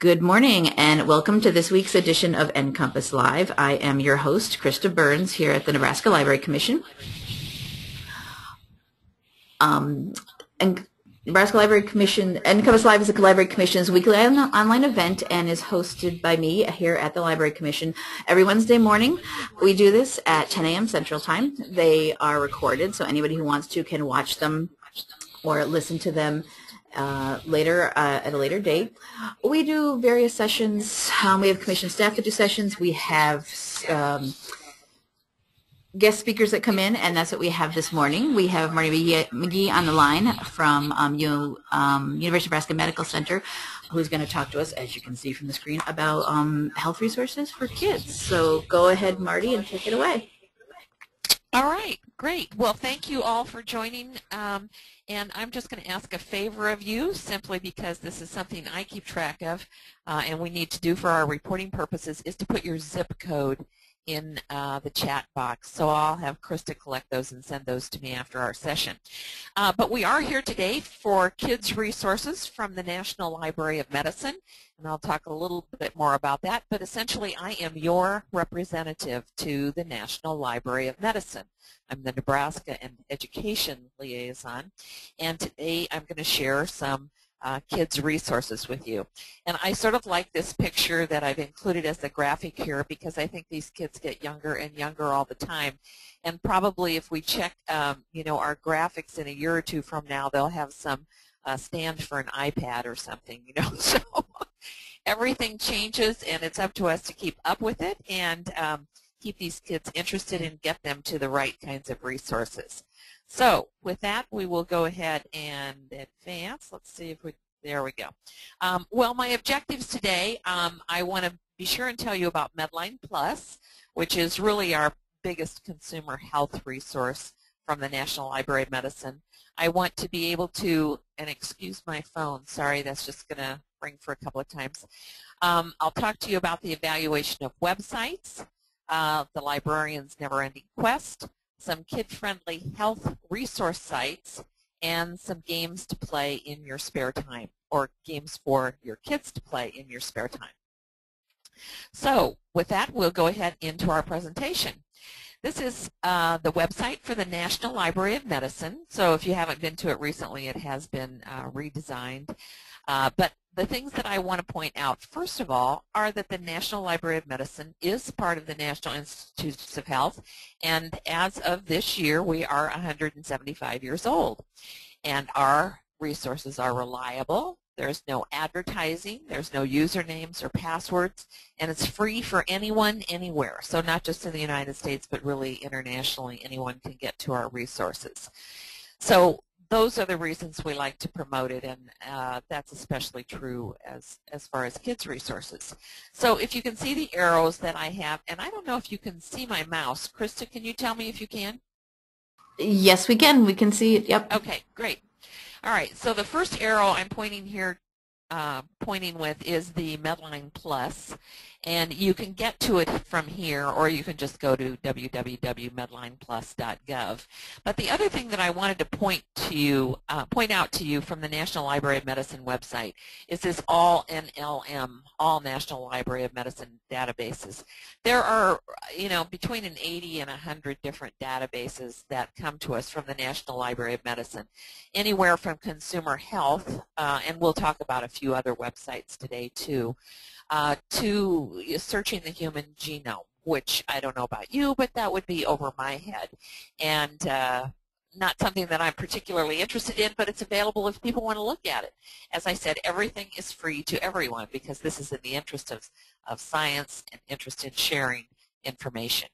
Good morning and welcome to this week's edition of NCompass Live. I am your host, Krista Burns, here at the Nebraska Library Commission. And Nebraska Library Commission, NCompass Live is the Library Commission's weekly online event and is hosted by me here at the Library Commission every Wednesday morning. We do this at 10 a.m. Central Time. They are recorded, so anybody who wants to can watch them or listen to them later at a later date. We do various sessions. We have commission staff that do sessions. We have guest speakers that come in, and that's what we have this morning. We have Marty Magee on the line from University of Nebraska Medical Center, who's going to talk to us, as you can see from the screen, about health resources for kids. So go ahead, Marty, and take it away. All right, great. Well, thank you all for joining. And I'm just going to ask a favor of you, simply because this is something I keep track of and we need to do for our reporting purposes, is to put your zip code in the chat box. So I'll have Krista collect those and send those to me after our session. But we are here today for kids resources from the National Library of Medicine, and I'll talk a little bit more about that. But essentially, I am your representative to the National Library of Medicine. I'm the Nebraska and Education Liaison, and today I'm going to share some kids resources with you. And I sort of like this picture that I've included as the graphic here because I think these kids get younger and younger all the time. And probably if we check our graphics in a year or two from now, they'll have some stand for an iPad or something, So everything changes, and it's up to us to keep up with it and keep these kids interested and get them to the right kinds of resources. So with that, we will go ahead and advance. Let's see if there we go. Well, my objectives today, I want to be sure and tell you about Medline Plus, which is really our biggest consumer health resource from the National Library of Medicine. I want to be able to, and excuse my phone, sorry, that's just going to ring for a couple of times. I'll talk to you about the evaluation of websites, the librarian's never-ending quest, some kid-friendly health resource sites, and some games to play in your spare time, or games for your kids to play in your spare time. So with that, we'll go ahead into our presentation. This is the website for the National Library of Medicine. So if you haven't been to it recently, it has been redesigned. But the things that I want to point out, first of all, are that the National Library of Medicine is part of the National Institutes of Health, and as of this year, we are 175 years old. And our resources are reliable. There's no advertising, there's no usernames or passwords, and it's free for anyone, anywhere. So not just in the United States, but really internationally, anyone can get to our resources. So those are the reasons we like to promote it, and that's especially true as far as kids' resources. So if you can see the arrows that I have, and I don't know if you can see my mouse. Krista, can you tell me if you can? Yes, we can. We can see it. Yep. Okay, great. All right, so the first arrow I'm pointing here, pointing with is the Medline Plus, and you can get to it from here, or you can just go to www.medlineplus.gov. But the other thing that I wanted to point out to you from the National Library of Medicine website is this all NLM, all National Library of Medicine databases. There are, between an 80 and 100 different databases that come to us from the National Library of Medicine, anywhere from consumer health, and we'll talk about a few other websites today too, to searching the human genome, which I don't know about you, but that would be over my head, and not something that I'm particularly interested in, but it's available if people want to look at it. As I said, everything is free to everyone because this is in the interest of science and interest in sharing information.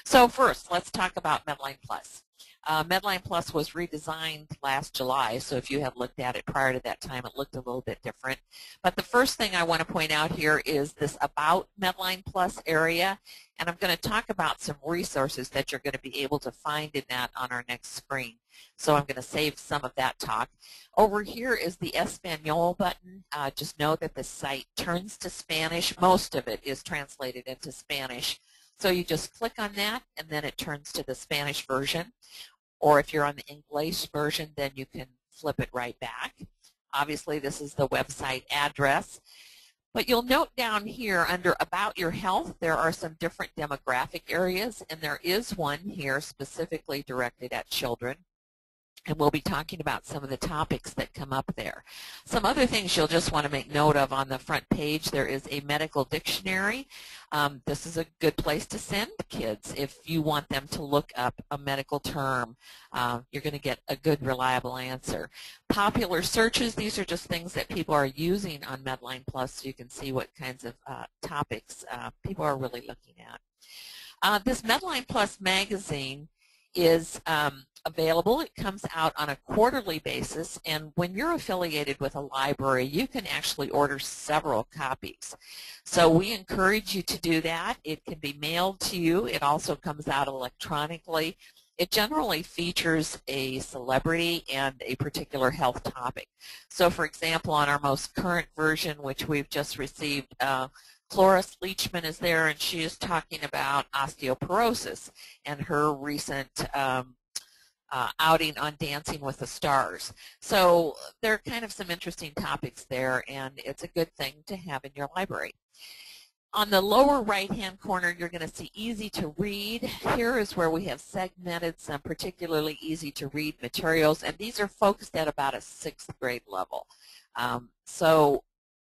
So first, let's talk about Medline Plus. Medline Plus was redesigned last July, so if you had looked at it prior to that time, it looked a little bit different. But the first thing I want to point out here is this About Medline Plus area, and I'm going to talk about some resources that you're going to be able to find in that on our next screen. So I'm going to save some of that talk. Over here is the Espanol button. Just know that the site turns to Spanish. Most of it is translated into Spanish. So you just click on that, and then it turns to the Spanish version. Or if you're on the English version, then you can flip it right back. Obviously, this is the website address. But you'll note down here under About Your Health, there are some different demographic areas, and there is one here specifically directed at children. And we'll be talking about some of the topics that come up there. Some other things you'll just want to make note of on the front page, there is a medical dictionary. This is a good place to send kids if you want them to look up a medical term. You're going to get a good, reliable answer. Popular searches, these are just things that people are using on Medline Plus, so you can see what kinds of topics people are really looking at. This Medline Plus magazine is available. It comes out on a quarterly basis, and when you're affiliated with a library, you can actually order several copies. So we encourage you to do that. It can be mailed to you. It also comes out electronically. It generally features a celebrity and a particular health topic. So for example, on our most current version, which we've just received, Cloris Leachman is there, and she is talking about osteoporosis and her recent outing on Dancing with the Stars. So there are kind of some interesting topics there, and it's a good thing to have in your library. On the lower right-hand corner, you're going to see easy to read. Here is where we have segmented some particularly easy to read materials, and these are focused at about a 6th grade level.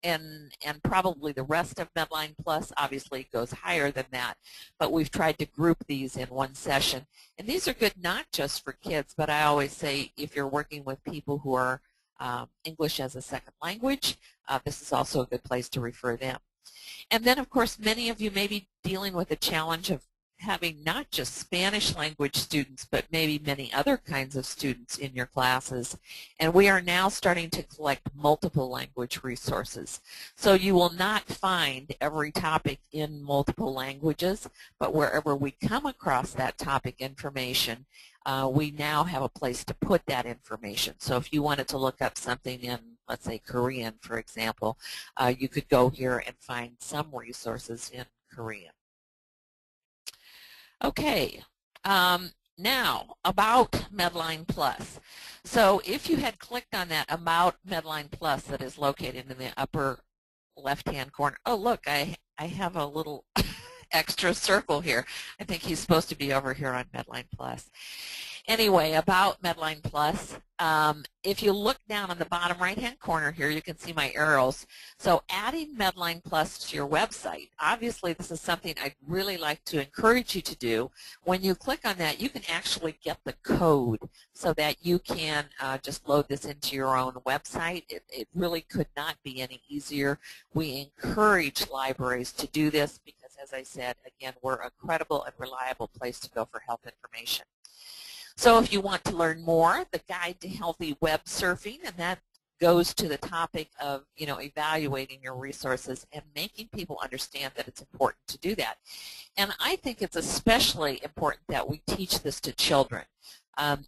And probably the rest of Medline Plus obviously goes higher than that, but we've tried to group these in one session. And these are good not just for kids, but I always say if you're working with people who are English as a second language, this is also a good place to refer them. And then, of course, many of you may be dealing with the challenge of having not just Spanish language students, but maybe many other kinds of students in your classes. And we are now starting to collect multiple language resources. So you will not find every topic in multiple languages, but wherever we come across that topic information, we now have a place to put that information. So if you wanted to look up something in, let's say, Korean, for example, you could go here and find some resources in Korean. Okay, now about Medline Plus. So if you had clicked on that About Medline Plus that is located in the upper left-hand corner, oh look, I have a little extra circle here. I think he's supposed to be over here on Medline Plus. Anyway, about Medline Plus, if you look down on the bottom right-hand corner here, you can see my arrows. So adding Medline Plus to your website, obviously this is something I'd really like to encourage you to do. When you click on that, you can actually get the code so that you can just load this into your own website. It really could not be any easier. We encourage libraries to do this because, as I said, again, we're a credible and reliable place to go for health information. So if you want to learn more, the Guide to Healthy Web Surfing, and that goes to the topic of, evaluating your resources and making people understand that it's important to do that. And I think it's especially important that we teach this to children.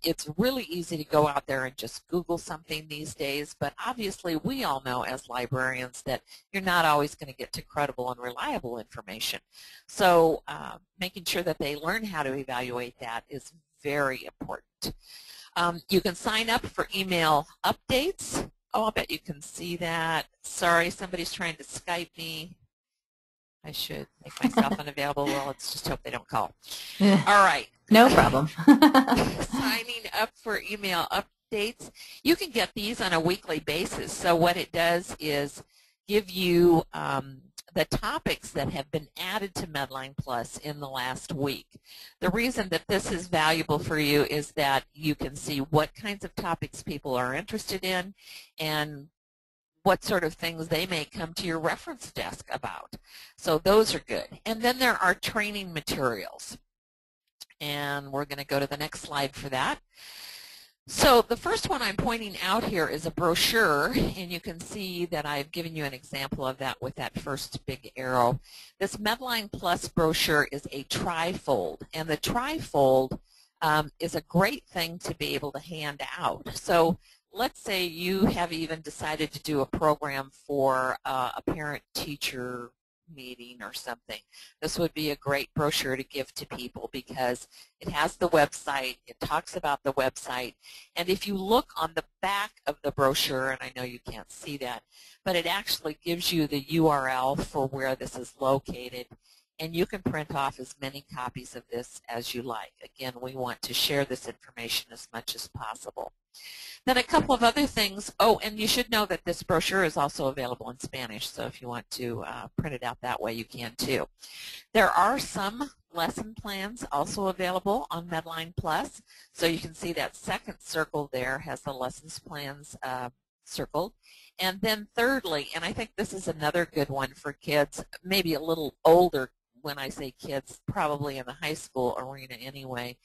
It's really easy to go out there and just Google something these days, but obviously we all know as librarians that you're not always going to get to credible and reliable information. So making sure that they learn how to evaluate that is very important. You can sign up for email updates. Oh, I bet you can see that. Sorry, somebody's trying to Skype me. I should make myself unavailable. Well, let's just hope they don't call. All right. No problem. Signing up for email updates. You can get these on a weekly basis. So what it does is give you the topics that have been added to Medline Plus in the last week. The reason that this is valuable for you is that you can see what kinds of topics people are interested in and what sort of things they may come to your reference desk about. So those are good. And then there are training materials. And we're going to go to the next slide for that. So the first one I'm pointing out here is a brochure, and you can see that I've given you an example of that with that first big arrow. This Medline Plus brochure is a trifold, and the trifold is a great thing to be able to hand out. So let's say you have even decided to do a program for a parent-teacher meeting or something, this would be a great brochure to give to people because it has the website, it talks about the website, and if you look on the back of the brochure, and I know you can't see that, but it actually gives you the URL for where this is located, and you can print off as many copies of this as you like. Again, we want to share this information as much as possible. Then a couple of other things. Oh, and you should know that this brochure is also available in Spanish, so if you want to print it out that way, you can too. There are some lesson plans also available on Medline Plus, so you can see that second circle there has the lessons plans circled. And then thirdly, and I think this is another good one for kids, maybe a little older, when I say kids, probably in the high school arena anyway,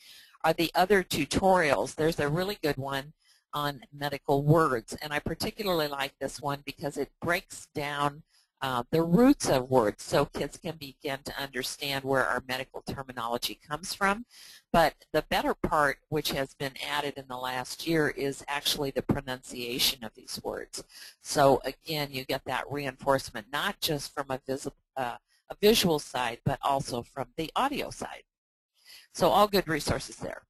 are the other tutorials. There's a really good one on medical words, and I particularly like this one because it breaks down the roots of words so kids can begin to understand where our medical terminology comes from. But the better part, which has been added in the last year, is actually the pronunciation of these words. So again, you get that reinforcement not just from a visual side, but also from the audio side. So all good resources there.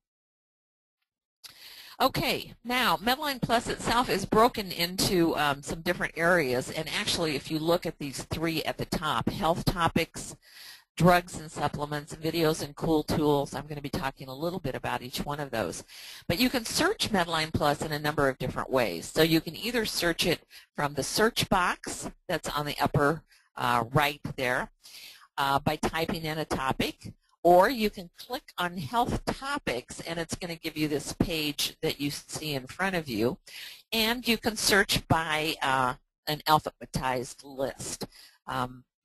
Okay, now Medline Plus itself is broken into some different areas, and actually if you look at these three at the top, health topics, drugs and supplements, videos and cool tools, I'm going to be talking a little bit about each one of those. But you can search Medline Plus in a number of different ways. So you can either search it from the search box that's on the upper right there by typing in a topic, or you can click on health topics and it's going to give you this page that you see in front of you, and you can search by an alphabetized list.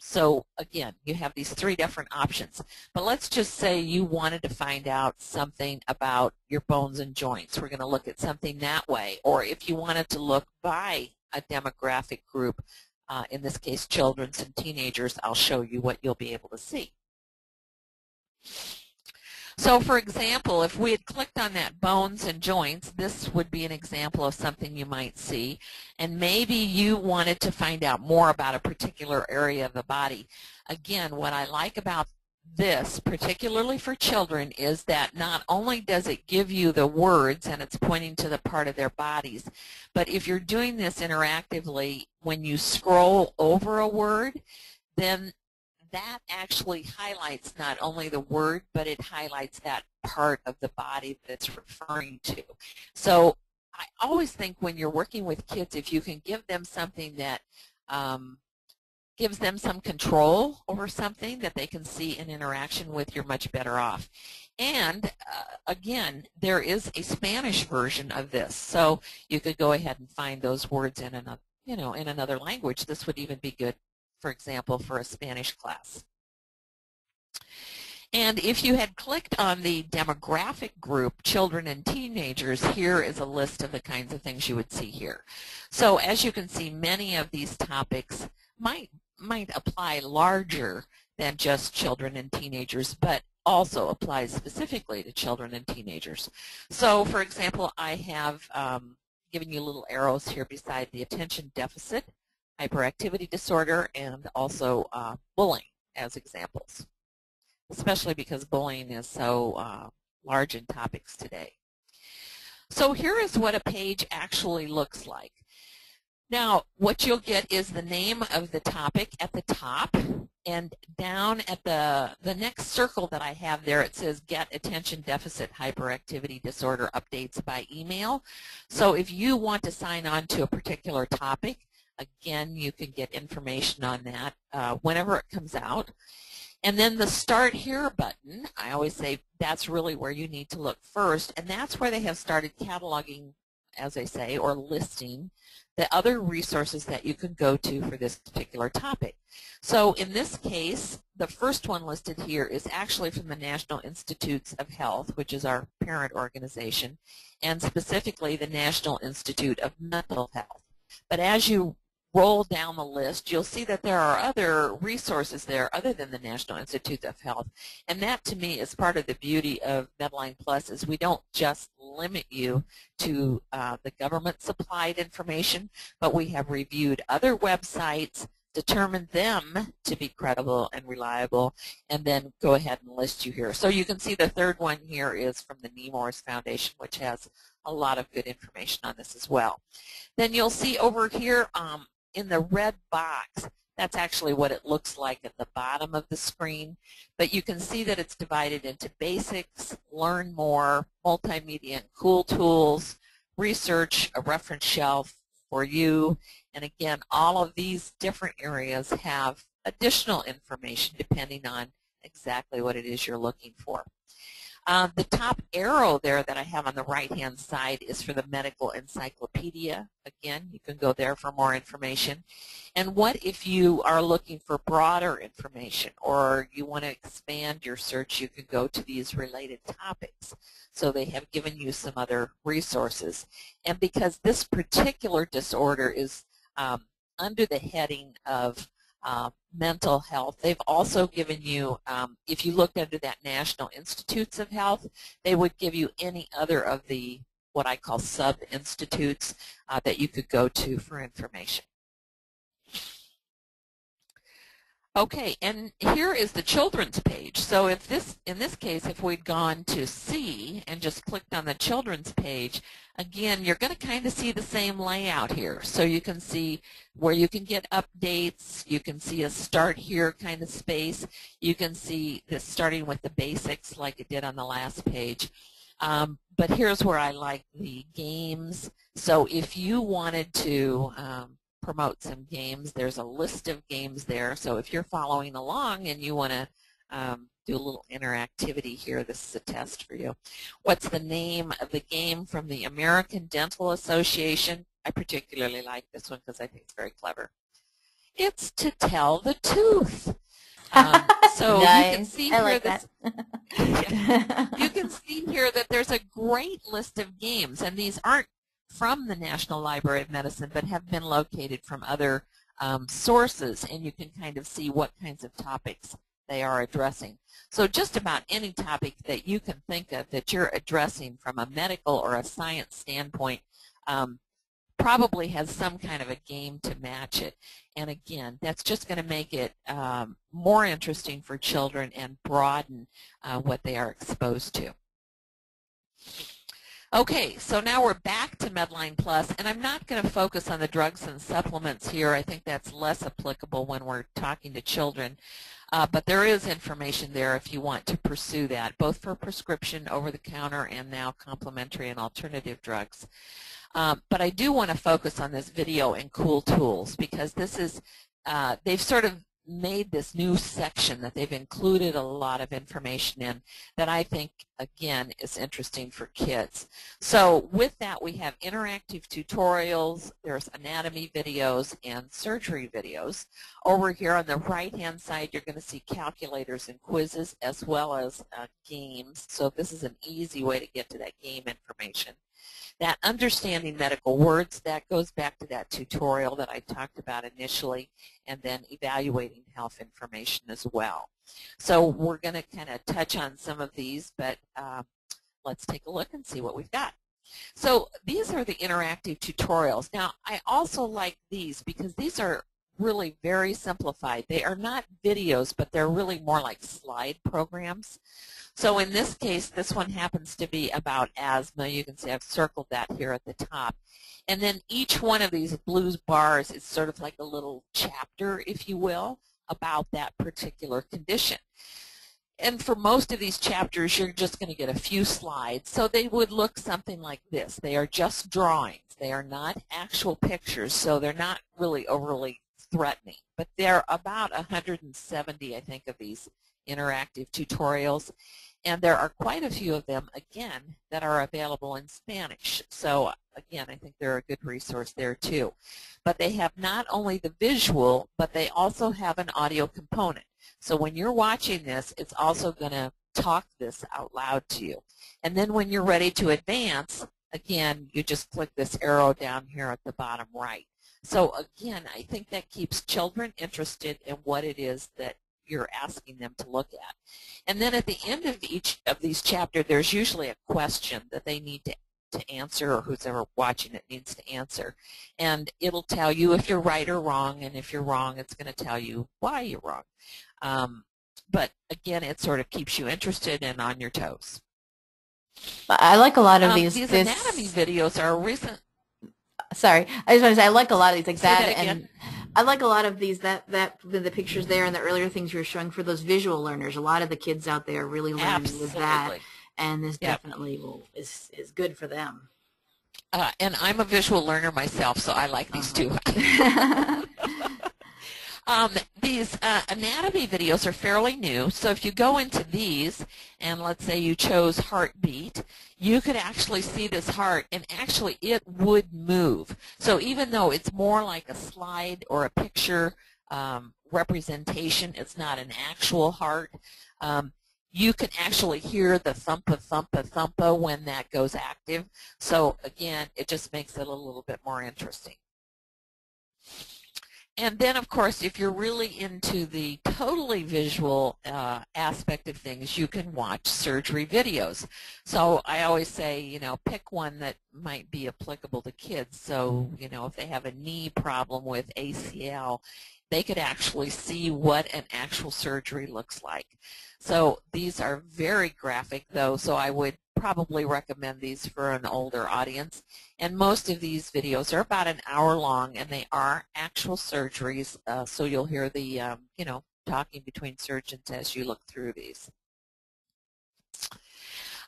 So again, you have these three different options. But let's just say you wanted to find out something about your bones and joints. We're going to look at something that way. Or if you wanted to look by a demographic group, in this case children and teenagers, I'll show you what you'll be able to see. So for example, if we had clicked on that bones and joints, this would be an example of something you might see. And maybe you wanted to find out more about a particular area of the body. Again, what I like about this, particularly for children, is that not only does it give you the words and it's pointing to the part of their bodies, but if you're doing this interactively, when you scroll over a word, then that actually highlights not only the word, but it highlights that part of the body that's referring to. So I always think when you're working with kids, if you can give them something that gives them some control over something that they can see in interaction with, you're much better off. And again, there is a Spanish version of this, so you could go ahead and find those words in another, in another language. This would even be good, for example, for a Spanish class. And if you had clicked on the demographic group, children and teenagers, here is a list of the kinds of things you would see here. So as you can see, many of these topics might apply larger than just children and teenagers, but also applies specifically to children and teenagers. So for example, I have given you little arrows here beside the attention deficit, hyperactivity disorder, and also bullying as examples, especially because bullying is so large in topics today. So here is what a page actually looks like. Now, what you'll get is the name of the topic at the top, and down at the next circle that I have there, it says Get Attention Deficit Hyperactivity Disorder Updates by Email. So if you want to sign on to a particular topic, again, you can get information on that whenever it comes out. And then the Start Here button, I always say that's really where you need to look first, and that's where they have started cataloging, as I say, or listing the other resources that you can go to for this particular topic. So in this case, the first one listed here is actually from the National Institutes of Health, which is our parent organization, and specifically the National Institute of Mental Health. But as you roll down the list, you'll see that there are other resources there other than the National Institute of Health. And that, to me, is part of the beauty of Medline Plus, is we don't just limit you to the government-supplied information, but we have reviewed other websites, determine them to be credible and reliable, and then go ahead and list you here. So you can see the third one here is from the Nemours Foundation, which has a lot of good information on this as well. Then you'll see over here in the red box, that's actually what it looks like at the bottom of the screen, but you can see that it's divided into basics, learn more, multimedia and cool tools, research, a reference shelf for you, and again, all of these different areas have additional information depending on exactly what it is you're looking for. The top arrow there that I have on the right-hand side is for the medical encyclopedia. Again, you can go there for more information. And what if you are looking for broader information or you want to expand your search, you can go to these related topics. So they have given you some other resources. And because this particular disorder is under the heading of mental health, they've also given you, if you look under that National Institutes of Health, they would give you any other of the what I call sub-institutes that you could go to for information. Okay, and here is the children's page. So if in this case, if we'd gone to C and just clicked on the children's page, again, you're going to kind of see the same layout here. So you can see where you can get updates. You can see a start here kind of space. You can see this starting with the basics like it did on the last page. But here's where I like the games. So if you wanted to promote some games, there's a list of games there. So if you're following along and you want to do a little interactivity here, this is a test for you. What's the name of the game from the American Dental Association? I particularly like this one because I think it's very clever. It's To Tell the Tooth. So nice. You can see I here like that. You can see here that there's a great list of games, and these aren't from the National Library of Medicine, but have been located from other sources, and you can kind of see what kinds of topics they are addressing. So just about any topic that you can think of that you're addressing from a medical or a science standpoint probably has some kind of a game to match it. And again, that's just going to make it more interesting for children and broaden what they are exposed to. Okay, so now we're back to Medline Plus, and I'm not going to focus on the drugs and supplements here. I think that's less applicable when we're talking to children. But there is information there if you want to pursue that, both for prescription, over-the-counter, and now complementary and alternative drugs. But I do want to focus on this video and cool tools because this is, they've sort of made this new section that they've included a lot of information in that I think, again, is interesting for kids. So with that, we have interactive tutorials, there's anatomy videos, and surgery videos. Over here on the right-hand side, you're going to see calculators and quizzes as well as games. So this is an easy way to get to that game information. That understanding medical words, that goes back to that tutorial that I talked about initially, and then evaluating health information as well. So we're going to kind of touch on some of these, but let's take a look and see what we've got. So these are the interactive tutorials. Now, I also like these because these are really very simplified. They are not videos, but they're really more like slide programs. So in this case, this one happens to be about asthma. You can see I've circled that here at the top. And then each one of these blue bars is sort of like a little chapter, if you will, about that particular condition. And for most of these chapters, you're just going to get a few slides. So they would look something like this. They are just drawings. They are not actual pictures, so they're not really overly threatening. But there are about 170, I think, of these interactive tutorials. And there are quite a few of them, again, that are available in Spanish. So, again, I think they're a good resource there, too. But they have not only the visual, but they also have an audio component. So when you're watching this, it's also going to talk this out loud to you. And then when you're ready to advance, again, you just click this arrow down here at the bottom right. So, again, I think that keeps children interested in what it is that you're asking them to look at. And then at the end of each of these chapters, there's usually a question that they need to to answer, or who's ever watching it needs to answer. And it'll tell you if you're right or wrong, and if you're wrong, it's going to tell you why you're wrong. But again, it sort of keeps you interested and on your toes. I like a lot of these. These anatomy videos are recent. Sorry, I just want to say I like a lot of these, like that, that and I like a lot of these the pictures there and the earlier things you were showing for those visual learners. A lot of the kids out there really learning with that, and this definitely is good for them. And I'm a visual learner myself, so I like these too. These anatomy videos are fairly new, so if you go into these, and let's say you chose heartbeat, you could actually see this heart, and actually it would move. So even though it's more like a slide or a picture representation, it's not an actual heart, you can actually hear the thumpa, thumpa, thumpa when that goes active. So again, it just makes it a little bit more interesting. And then, of course, if you're really into the totally visual aspect of things, you can watch surgery videos. So I always say, you know, pick one that might be applicable to kids. So, you know, if they have a knee problem with ACL, they could actually see what an actual surgery looks like. So these are very graphic, though, so I would probably recommend these for an older audience. And most of these videos are about an hour long, and they are actual surgeries, so you'll hear the, you know, talking between surgeons as you look through these.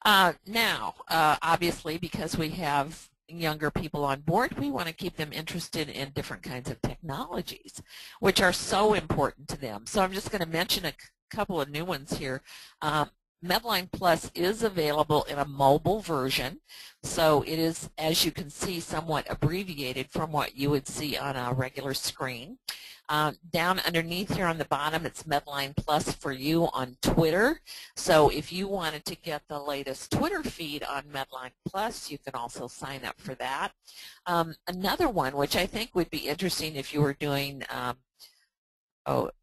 Now, obviously, because we have younger people on board, we want to keep them interested in different kinds of technologies, which are so important to them. So I'm just going to mention a couple of new ones here. Medline Plus is available in a mobile version, so it is, as you can see, somewhat abbreviated from what you would see on a regular screen. Down underneath here on the bottom, it's Medline Plus for you on Twitter. So if you wanted to get the latest Twitter feed on Medline Plus, you can also sign up for that. Another one, which I think would be interesting if you were doing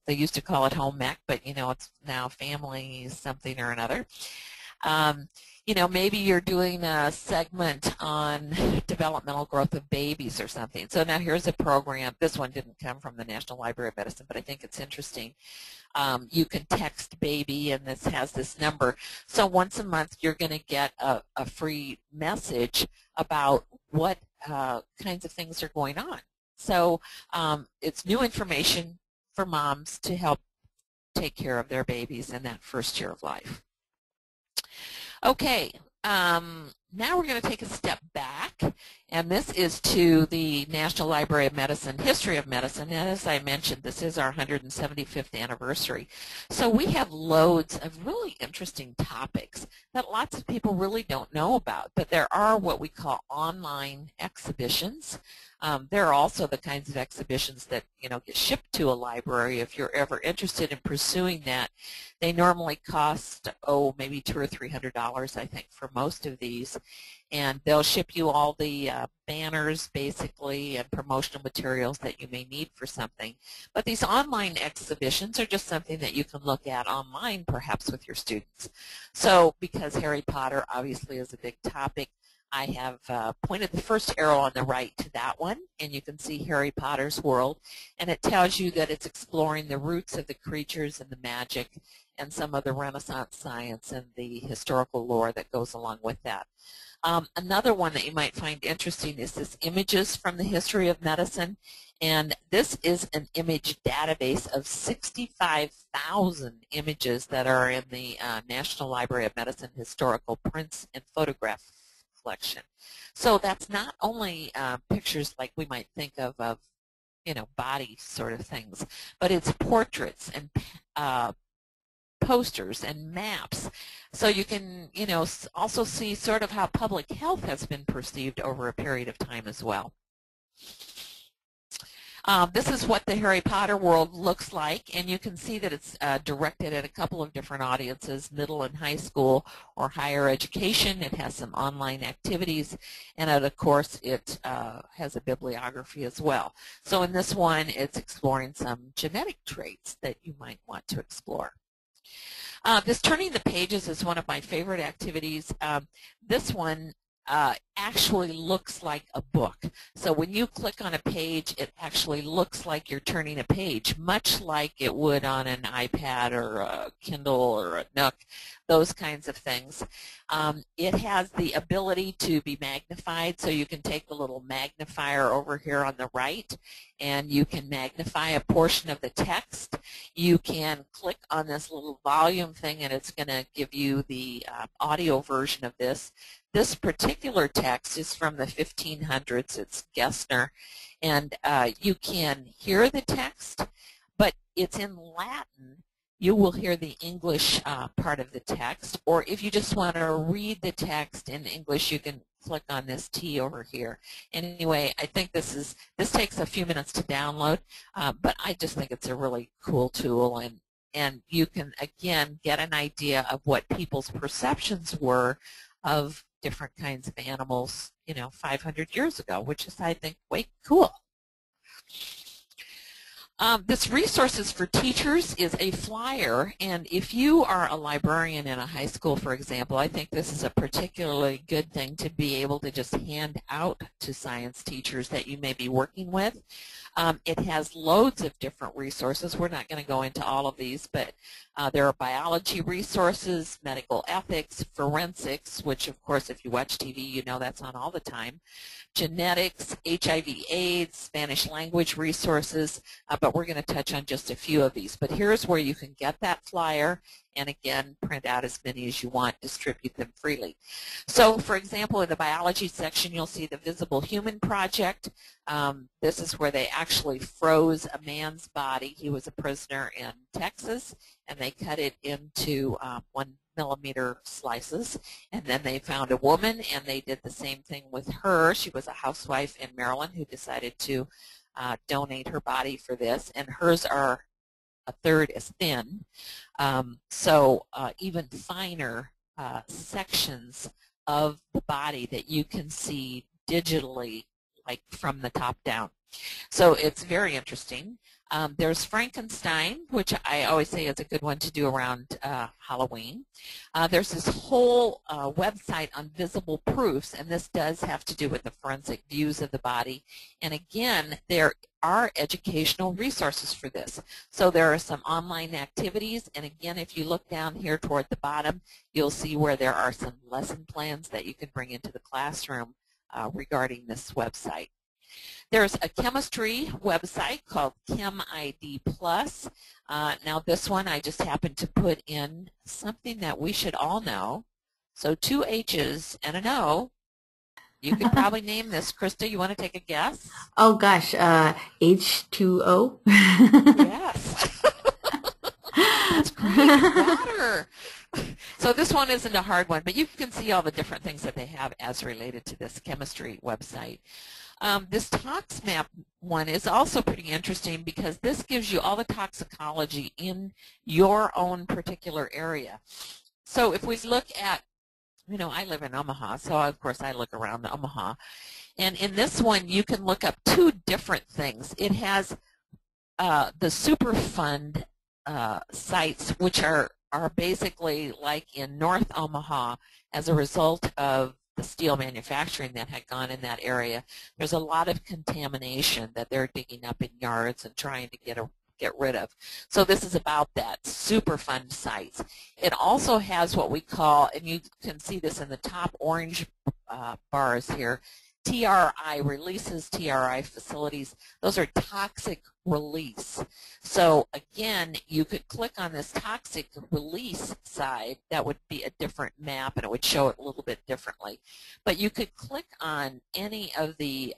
they used to call it home ec, but you know, it's now family something or another. You know, maybe you're doing a segment on developmental growth of babies or something. So now here's a program. This one didn't come from the National Library of Medicine, but I think it's interesting. You can text baby, and this has this number. So once a month, you're going to get a free message about what kinds of things are going on. So it's new information for moms to help take care of their babies in that first year of life. Okay, now we're going to take a step back, and this is to the National Library of Medicine, History of Medicine, and as I mentioned, this is our 175th anniversary. So we have loads of really interesting topics that lots of people really don't know about, but there are what we call online exhibitions. There are also the kinds of exhibitions that, you know, get shipped to a library if you're ever interested in pursuing that. They normally cost, maybe $200 or $300, I think, for most of these. And they'll ship you all the banners, basically, and promotional materials that you may need for something. But these online exhibitions are just something that you can look at online, perhaps with your students. So because Harry Potter obviously is a big topic, I have pointed the first arrow on the right to that one, and you can see Harry Potter's world, and it tells you that it's exploring the roots of the creatures and the magic and some of the Renaissance science and the historical lore that goes along with that. Another one that you might find interesting is this Images from the History of Medicine, and this is an image database of 65,000 images that are in the National Library of Medicine historical prints and photographs collection. So that's not only pictures like we might think of, you know, body sort of things, but it's portraits and posters and maps. So you can, you know, also see sort of how public health has been perceived over a period of time as well. This is what the Harry Potter world looks like, and you can see that it's directed at a couple of different audiences, middle and high school or higher education. It has some online activities, and of course it has a bibliography as well. So in this one, it's exploring some genetic traits that you might want to explore. This turning the pages is one of my favorite activities. This one actually looks like a book. So when you click on a page, it actually looks like you're turning a page, much like it would on an iPad or a Kindle or a Nook, those kinds of things. It has the ability to be magnified, so you can take the little magnifier over here on the right and you can magnify a portion of the text. You can click on this little volume thing and it's going to give you the audio version of this. This particular text is from the 1500s. It's Gessner, and you can hear the text, but it's in Latin. You will hear the English part of the text, or if you just want to read the text in English, you can click on this T over here. Anyway, I think this takes a few minutes to download, but I just think it's a really cool tool, and you can again get an idea of what people's perceptions were of different kinds of animals, 500 years ago, which is, I think, way cool. This Resources for Teachers is a flyer, and if you are a librarian in a high school, for example, I think this is a particularly good thing to be able to just hand out to science teachers that you may be working with. It has loads of different resources. We're not going to go into all of these, but there are biology resources, medical ethics, forensics, which, of course, if you watch TV, you know that's on all the time, genetics, HIV/AIDS, Spanish language resources, but we're going to touch on just a few of these. But here's where you can get that flyer and, again, print out as many as you want, distribute them freely. So, for example, in the biology section, you'll see the Visible Human Project. This is where they actually froze a man's body. He was a prisoner in Texas, and they cut it into 1-millimeter slices, and then they found a woman, and they did the same thing with her. She was a housewife in Maryland who decided to donate her body for this, and hers are a third as thin, so even finer sections of the body that you can see digitally, like from the top down. So it's very interesting. There's Frankenstein, which I always say is a good one to do around Halloween. There's this whole website on visible proofs, and this does have to do with the forensic views of the body. And again, there are educational resources for this. So there are some online activities, and again, if you look down here toward the bottom, you'll see where there are some lesson plans that you can bring into the classroom regarding this website. There's a chemistry website called ChemID Plus. Now this one I just happened to put in something that we should all know. So 2 H's and an O. You could probably name this. Krista, you want to take a guess? Oh gosh, H2O. Yes. That's great. Water. So this one isn't a hard one, but you can see all the different things that they have as related to this chemistry website. This Tox Map one is also pretty interesting because this gives you all the toxicology in your own particular area. So if we look at, I live in Omaha, so of course I look around Omaha. And in this one, you can look up 2 different things. It has the Superfund sites, which are basically like in North Omaha as a result of the steel manufacturing that had gone in that area. There's a lot of contamination that they're digging up in yards and trying to get rid of. So this is about that, Superfund sites. It also has what we call, and you can see this in the top orange bars here, TRI releases, TRI facilities. Those are toxic release. So again, you could click on this toxic release side. That would be a different map, and it would show it a little bit differently. But you could click on any of the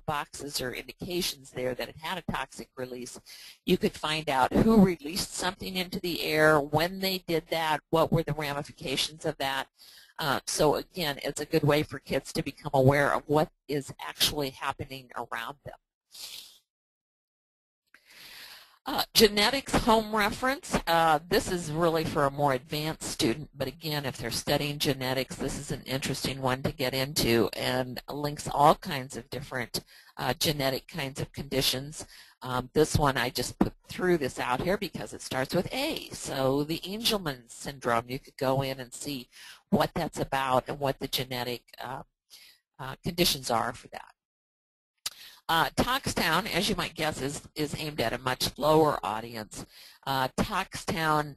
boxes or indications there that it had a toxic release. You could find out who released something into the air, when they did that, what were the ramifications of that. So again, it's a good way for kids to become aware of what is actually happening around them. Genetics home reference. This is really for a more advanced student, but again, if they're studying genetics, this is an interesting one to get into, and links all kinds of different genetic kinds of conditions. This one I just threw this out here because it starts with A. So the Angelman syndrome, you could go in and see what that's about and what the genetic conditions are for that. Toxtown, as you might guess, is aimed at a much lower audience. Toxtown,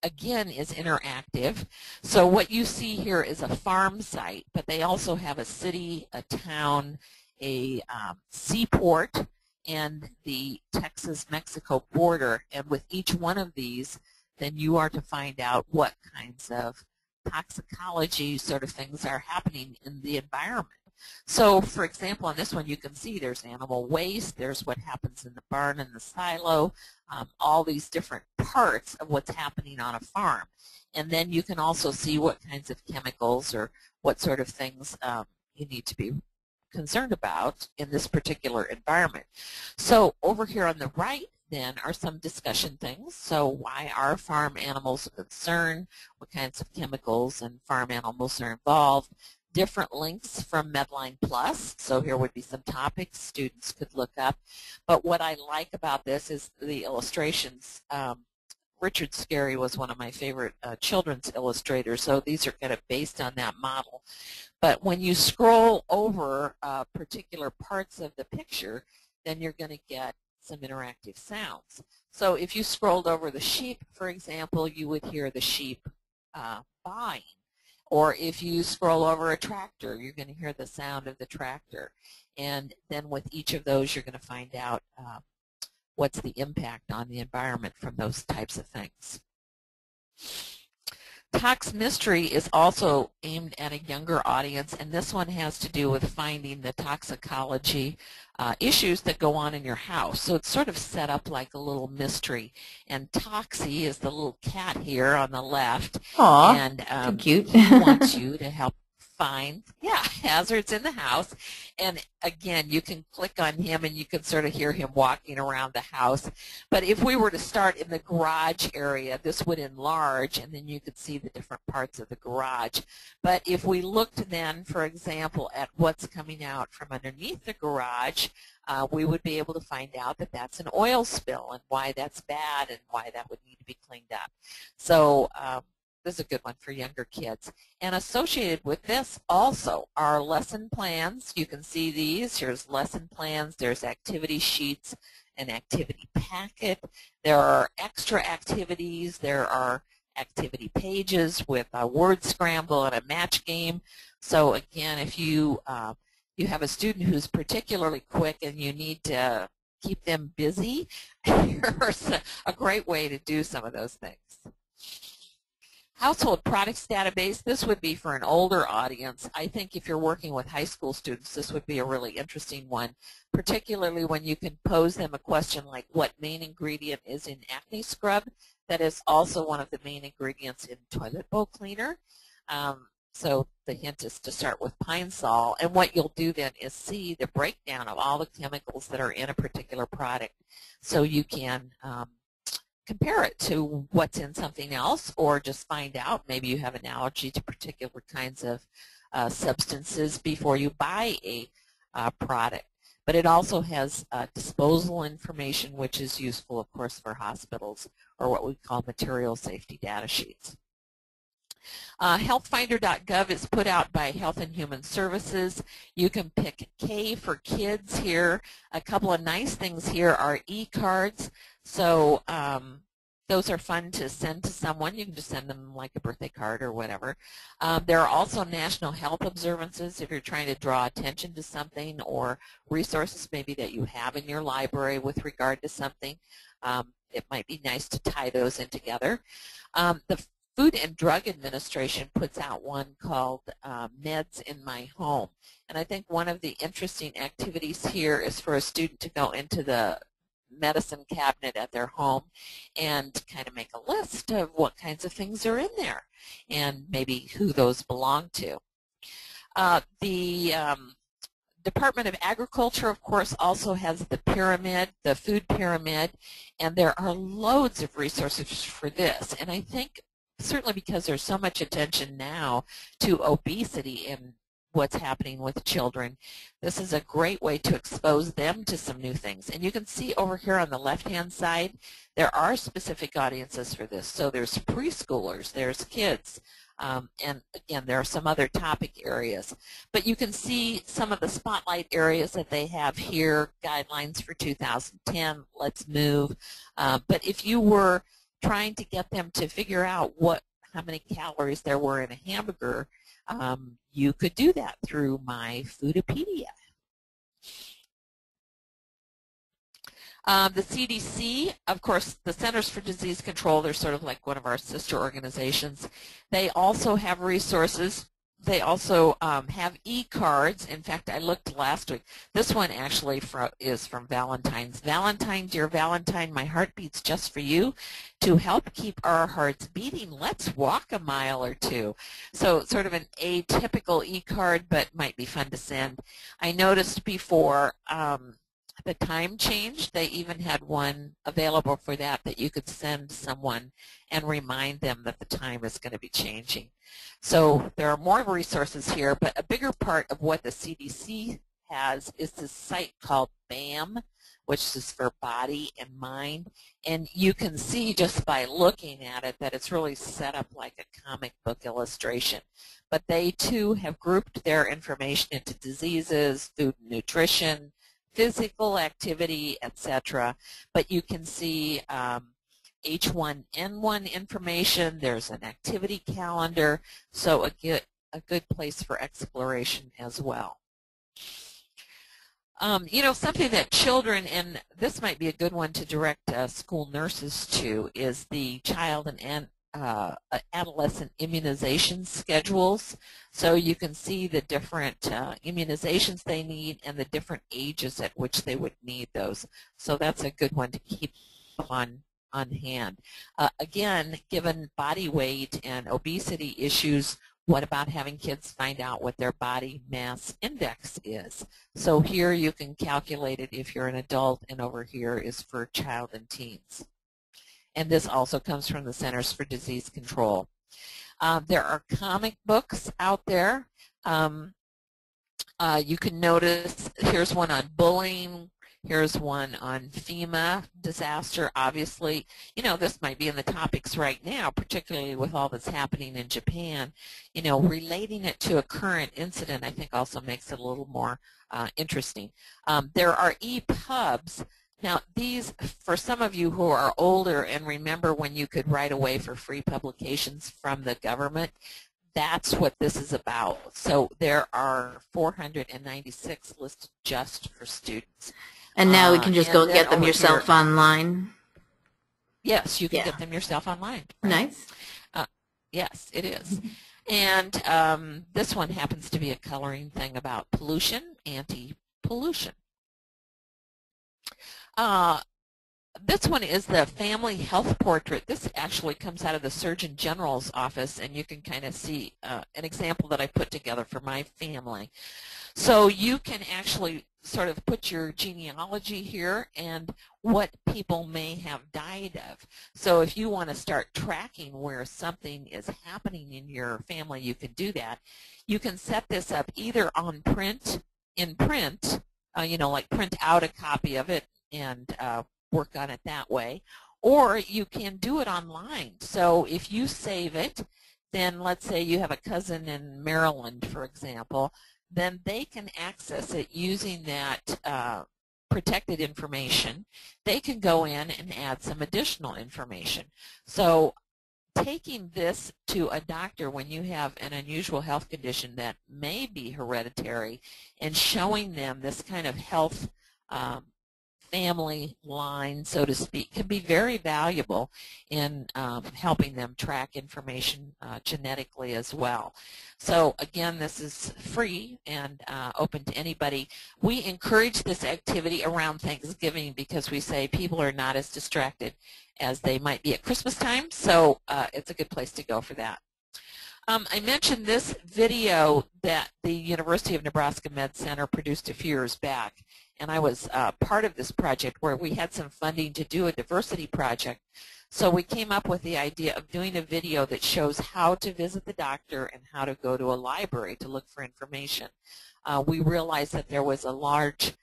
again, is interactive. So what you see here is a farm site, but they also have a city, a town, a seaport, and the Texas-Mexico border. And with each one of these, then you are to find out what kinds of toxicology sort of things are happening in the environment. So, for example, on this one you can see there's animal waste, there's what happens in the barn and the silo, all these different parts of what's happening on a farm. And then you can also see what kinds of chemicals or what sort of things you need to be concerned about in this particular environment. So over here on the right then are some discussion things. So why are farm animals a concern? What kinds of chemicals and farm animals are involved? Different links from Medline Plus. So here would be some topics students could look up. But what I like about this is the illustrations. Richard Scarry was one of my favorite children's illustrators, so these are kind of based on that model. But when you scroll over particular parts of the picture, then you're going to get some interactive sounds. So if you scrolled over the sheep, for example, you would hear the sheep baaing. Or if you scroll over a tractor, you're going to hear the sound of the tractor. And then with each of those, you're going to find out what's the impact on the environment from those types of things. Tox Mystery is also aimed at a younger audience, and this one has to do with finding the toxicology issues that go on in your house. So it's sort of set up like a little mystery. And Toxie is the little cat here on the left. Aww, and cute. He wants you to help find hazards in the house. And again, you can click on him and you can sort of hear him walking around the house. But if we were to start in the garage area, this would enlarge and then you could see the different parts of the garage. But if we looked then, for example, at what's coming out from underneath the garage, we would be able to find out that that's an oil spill and why that's bad and why that would need to be cleaned up. So this is a good one for younger kids. And associated with this also are lesson plans. You can see these. Here's lesson plans. There's activity sheets, an activity packet. There are extra activities. There are activity pages with a word scramble and a match game. So again, if you have a student who's particularly quick and you need to keep them busy, here's a great way to do some of those things. Household products database, this would be for an older audience. I think if you're working with high school students, this would be a really interesting one, particularly when you can pose them a question like what main ingredient is in acne scrub that is also one of the main ingredients in toilet bowl cleaner. So the hint is to start with Pine Sol, and what you'll do then is see the breakdown of all the chemicals that are in a particular product so you can compare it to what's in something else, or just find out maybe you have an allergy to particular kinds of substances before you buy a product. But it also has disposal information, which is useful, of course, for hospitals, or what we call material safety data sheets. Healthfinder.gov is put out by Health and Human Services. You can pick K for kids here. A couple of nice things here are e-cards. So those are fun to send to someone. You can just send them like a birthday card or whatever. There are also national health observances if you're trying to draw attention to something, or resources maybe that you have in your library with regard to something. It might be nice to tie those in together. The Food and Drug Administration puts out one called Meds in My Home. And I think one of the interesting activities here is for a student to go into the medicine cabinet at their home and kind of make a list of what kinds of things are in there and maybe who those belong to. The Department of Agriculture, of course, also has the pyramid, the food pyramid, and there are loads of resources for this. And I think certainly because there's so much attention now to obesity and what's happening with children, this is a great way to expose them to some new things. And you can see over here on the left-hand side, there are specific audiences for this. So there's preschoolers, there's kids, And again, there are some other topic areas. But you can see some of the spotlight areas that they have here, guidelines for 2010, let's move. But if you were trying to get them to figure out how many calories there were in a hamburger, you could do that through My Foodopedia. The CDC, of course, the Centers for Disease Control, they're sort of like one of our sister organizations. They also have resources. They also have e-cards. In fact, I looked last week. This one actually is from Valentine's. Valentine, dear Valentine, my heart beats just for you. To help keep our hearts beating, let's walk a mile or two. So sort of an atypical e-card, but might be fun to send. I noticed before the time changed, they even had one available for that you could send someone and remind them that the time is going to be changing. So there are more resources here, but a bigger part of what the CDC has is this site called BAM, which is for Body and Mind. And you can see just by looking at it that it's really set up like a comic book illustration. But they too have grouped their information into diseases, food and nutrition, physical activity, etc. But you can see H1N1 information. There's an activity calendar, so a good place for exploration as well. You know, something that children, and this might be a good one to direct school nurses to, is the child and adolescent immunization schedules. So you can see the different immunizations they need and the different ages at which they would need those. So that's a good one to keep on hand. Again, given body weight and obesity issues, what about having kids find out what their body mass index is? So here you can calculate it if you're an adult, and over here is for child and teens. And this also comes from the Centers for Disease Control. There are comic books out there. You can notice here's one on bullying. Here's one on FEMA disaster. Obviously, you know, this might be in the topics right now, particularly with all that's happening in Japan. You know, relating it to a current incident, I think, also makes it a little more interesting. There are EPUBs. Now, these, for some of you who are older and remember when you could write away for free publications from the government, that's what this is about. So there are 496 listed just for students. And now we can just go get them yourself online? Yes, you can get them yourself online. Right? Nice. Yes, it is. And this one happens to be a coloring thing about pollution, anti-pollution. This one is the family health portrait. This actually comes out of the Surgeon General's office, and you can kind of see an example that I put together for my family. So you can actually sort of put your genealogy here and what people may have died of. So if you want to start tracking where something is happening in your family, you can do that. You can set this up either on in print, you know, like print out a copy of it and work on it that way, or you can do it online. So if you save it, then let's say you have a cousin in Maryland, for example, then they can access it using that protected information. They can go in and add some additional information. So taking this to a doctor when you have an unusual health condition that may be hereditary and showing them this kind of health family line, so to speak, can be very valuable in helping them track information genetically as well. So again, this is free and open to anybody. We encourage this activity around Thanksgiving because we say people are not as distracted as they might be at Christmas time, so it's a good place to go for that. I mentioned this video that the University of Nebraska Med Center produced a few years back, and I was part of this project where we had some funding to do a diversity project. So we came up with the idea of doing a video that shows how to visit the doctor and how to go to a library to look for information. We realized that there was a large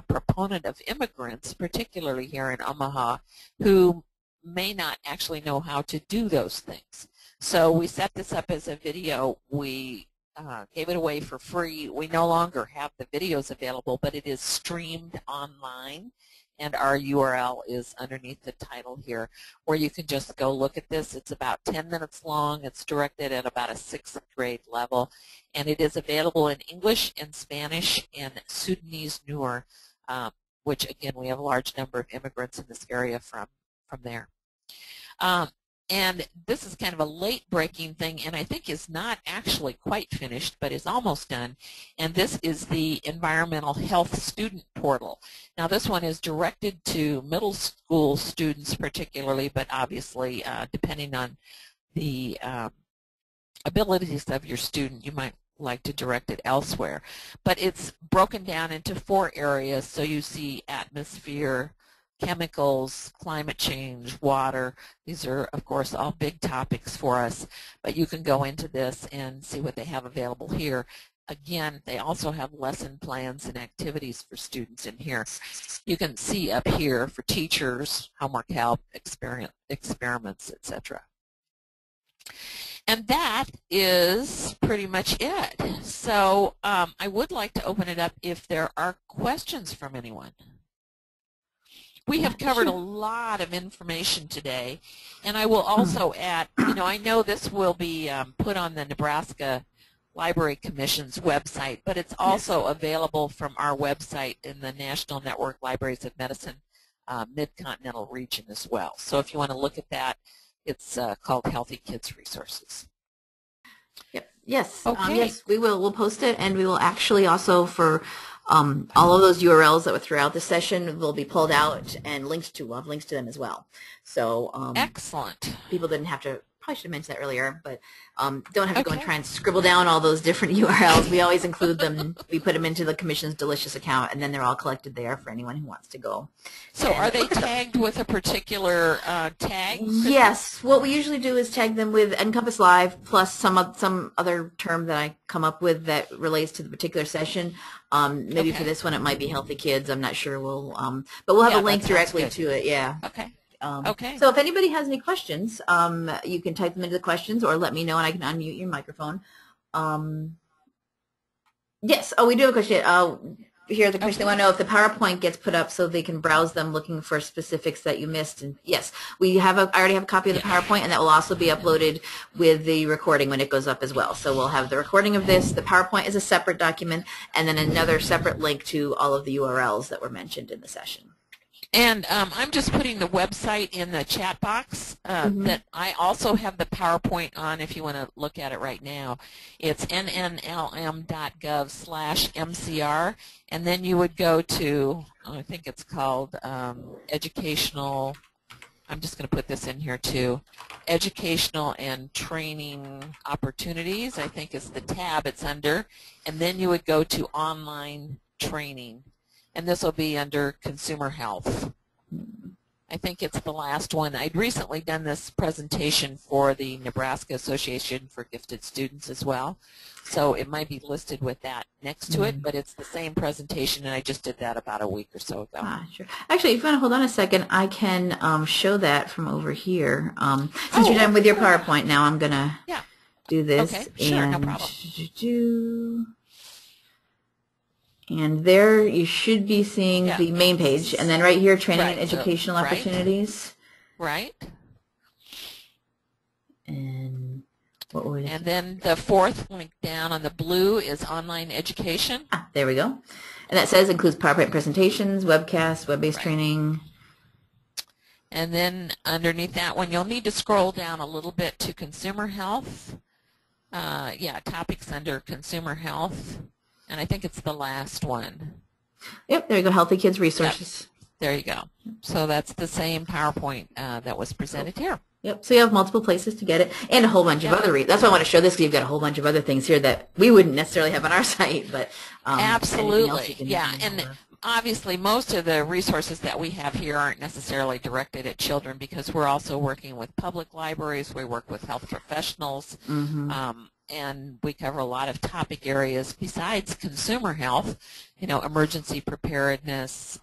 proponent of immigrants, particularly here in Omaha, who may not actually know how to do those things. So we set this up as a video. We gave it away for free. We no longer have the videos available, but it is streamed online, and our URL is underneath the title here, where you can just go look at this. It's about 10 minutes long. It's directed at about a 6th grade level, and it is available in English and Spanish and Sudanese Noor, which, again, we have a large number of immigrants in this area from there. And this is kind of a late-breaking thing, and I think is not actually quite finished, but is almost done. And this is the Environmental Health Student Portal. Now, this one is directed to middle school students particularly, but obviously, depending on the abilities of your student, you might like to direct it elsewhere. But it's broken down into 4 areas, so you see atmosphere, chemicals, climate change, water. These are, of course, all big topics for us, but you can go into this and see what they have available here. Again, they also have lesson plans and activities for students in here. You can see up here for teachers, homework help, experiments, etc. And that is pretty much it. So I would like to open it up if there are questions from anyone. We have covered a lot of information today, and I will also add, I know this will be put on the Nebraska Library Commission's website, but it's also available from our website in the National Network Libraries of Medicine Mid-Continental region as well. So if you want to look at that, it's called Healthy Kids Resources. Yep. Yes. Okay. Yes, we will. We'll post it, and we will actually also for all of those URLs that were throughout the session will be pulled out and linked to. We'll have links to them as well. So excellent. People didn't have to. Probably should have mentioned that earlier, but don't have to go and try and scribble down all those different URLs. We always include them. We put them into the Commission's Delicious account, and then they're all collected there for anyone who wants to go. So are they tagged with a particular tag? Yes. What we usually do is tag them with NCompass Live plus some other term that I come up with that relates to the particular session. Maybe for this one it might be Healthy Kids. I'm not sure. But we'll have a link directly to it. Yeah. Okay. So if anybody has any questions, you can type them into the questions or let me know and I can unmute your microphone. Yes. Oh, we do have a question. Here the question, they want to know if the PowerPoint gets put up so they can browse them looking for specifics that you missed. And yes, I already have a copy of the PowerPoint, and that will also be uploaded with the recording when it goes up as well. So we'll have the recording of this. The PowerPoint is a separate document, and then another separate link to all of the URLs that were mentioned in the session. And I'm just putting the website in the chat box that I also have the PowerPoint on if you want to look at it right now. It's nlm.gov/MCR, and then you would go to, I think it's called educational, I'm just going to put this in here too, educational and training opportunities, I think is the tab it's under, and then you would go to online training. And this will be under consumer health. I think it's the last one. I'd recently done this presentation for the Nebraska Association for Gifted Students as well. So it might be listed with that next to it, but it's the same presentation, and I just did that about a week or so ago. Sure. Actually, if you want to hold on a second, I can show that from over here. Since you're done with your PowerPoint now, I'm going to do this. Okay, sure, no problem. And there you should be seeing the main page. And then right here, training and educational opportunities. Right. And what were And then the fourth link down on the blue is online education. There we go. And that says includes PowerPoint presentations, webcasts, web-based training. And then underneath that one, you'll need to scroll down a little bit to consumer health. Topics under consumer health. And I think it's the last one. Yep, there you go, Healthy Kids Resources. Yep. There you go. So that's the same PowerPoint that was presented here. Yep, so you have multiple places to get it, and a whole bunch of other that's why I want to show this, because you've got a whole bunch of other things here that we wouldn't necessarily have on our site. But absolutely, and obviously most of the resources that we have here aren't necessarily directed at children, because we're also working with public libraries, we work with health professionals, and we cover a lot of topic areas besides consumer health, emergency preparedness,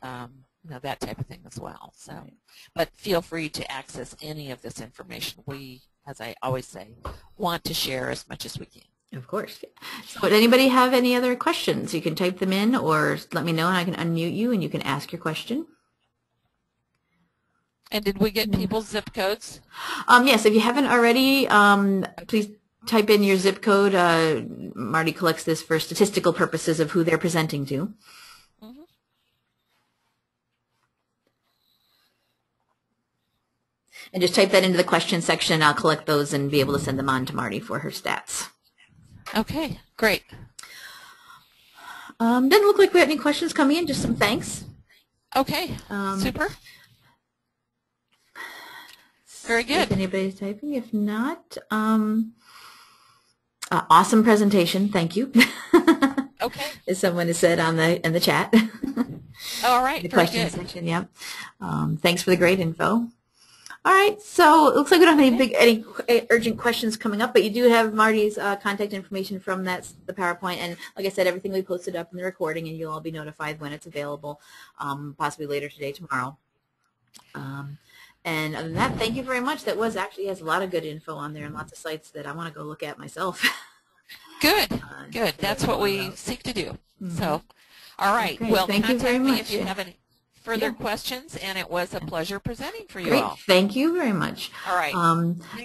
that type of thing as well. So, but feel free to access any of this information. We as I always say, want to share as much as we can. Of course. So would anybody have any other questions? You can type them in or let me know and I can unmute you and you can ask your question. And did we get people's zip codes? Yes, if you haven't already, please type in your zip code. Marty collects this for statistical purposes of who they're presenting to. Mm-hmm. And just type that into the question section. I'll collect those and be able to send them on to Marty for her stats. Okay, great. Doesn't look like we have any questions coming in, just some thanks. Okay, super. Very good. If anybody's typing, if not, awesome presentation, thank you. Okay. As someone has said in the chat. All right, the very question good. section, yeah. Thanks for the great info. All right, so it looks like we don't have any urgent questions coming up, but you do have Marty's contact information from the PowerPoint, and like I said, everything we posted up in the recording, and you'll all be notified when it's available, possibly later today, tomorrow. And other than that, thank you very much. That actually has a lot of good info on there and lots of sites that I want to go look at myself. Good, good. That's what we seek to do. Mm-hmm. So, all right. Okay, well, thank you very contact me much. if you have any further questions, and it was a pleasure presenting for you all. Thank you very much. All right.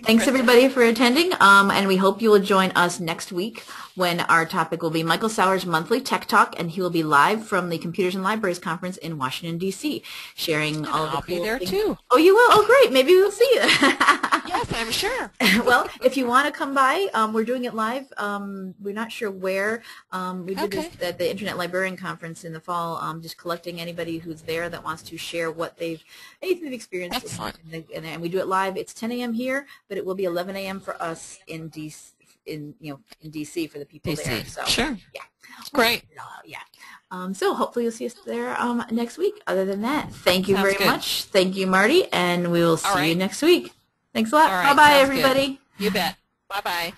Thanks everybody for attending, and we hope you will join us next week when our topic will be Michael Sauer's monthly Tech Talk, and he will be live from the Computers and Libraries Conference in Washington, D.C., sharing all the cool I'll be there things. too. Oh, you will? Oh, great. Maybe we'll see you. Yes, I'm sure. Well, if you want to come by, we're doing it live. We're not sure where. We did this at the Internet Librarian Conference in the fall, just collecting anybody who's there that wants to share anything they've experienced. Excellent. And we do it live. It's 10 a.m. here, but it will be 11 a.m. for us in DC. In DC for the people there. So sure. Yeah. Great. Yeah. So hopefully you'll see us there next week. Other than that, thank you very much. Thank you, Marty, and we will see you next week. Thanks a lot. Bye-bye, everybody. Good. You bet. Bye-bye.